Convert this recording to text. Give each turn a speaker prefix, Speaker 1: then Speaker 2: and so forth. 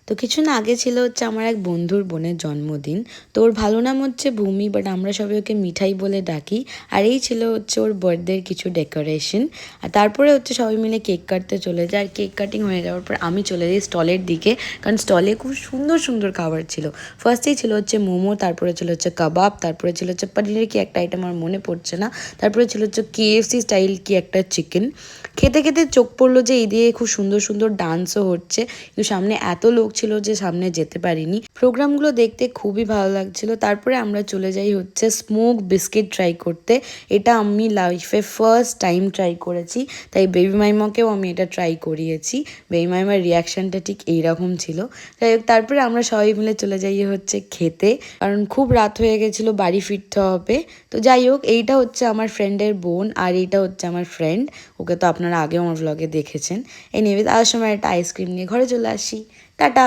Speaker 1: তো কিছুদিন আগে ছিল হচ্ছে আমার এক বন্ধুর বোনের জন্মদিন। তো ওর ভালো নাম হচ্ছে ভূমি, বাট আমরা সবাই ওকে মিঠাই বলে ডাকি। আর এই ছিল হচ্ছে ওর বার্থডের কিছু ডেকোরেশন। আর তারপরে হচ্ছে সবাই মিলে কেক কাটতে চলে যায়। আর কেক কাটিং হয়ে যাওয়ার পর আমি চলে যাই স্টলের দিকে, কারণ স্টলে খুব সুন্দর সুন্দর খাবার ছিল। ফার্স্টেই ছিল হচ্ছে মোমো, তারপরে ছিল হচ্ছে কাবাব, তারপরে ছিল হচ্ছে পনিরের কি একটা আইটেম আমার মনে পড়ছে না, তারপরে ছিল হচ্ছে KFC স্টাইল কি একটা চিকেন। খেতে খেতে চোখ পড়লো যে এই দিয়ে খুব সুন্দর সুন্দর ডান্সও হচ্ছে, কিন্তু সামনে এত লোক ছিল যে সামনে যেতে পারিনি। প্রোগ্রামগুলো দেখতে খুবই ভালো লাগছিল। তারপরে আমরা চলে যাই হচ্ছে স্মোক বিস্কিট ট্রাই করতে। এটা আমি লাইফে ফার্স্ট টাইম ট্রাই করেছি, তাই বেবি মাইমাকেও আমি এটা ট্রাই করিয়েছি। বেবি মাইমার রিয়াকশানটা ঠিক এইরকম ছিল। তাই তারপরে আমরা সবাই মিলে চলে যাই হচ্ছে খেতে, কারণ খুব রাত হয়ে গেছিলো, বাড়ি ফিরতে হবে। তো যাই হোক, এইটা হচ্ছে আমার ফ্রেন্ডের বোন, আর এইটা হচ্ছে আমার ফ্রেন্ড। ওকে তো আপনারা আগেও আমার ব্লগে দেখেছেন। এনিওয়েজ, আসার সময় একটা আইসক্রিম নিয়ে ঘরে চলে আসি। টাটা।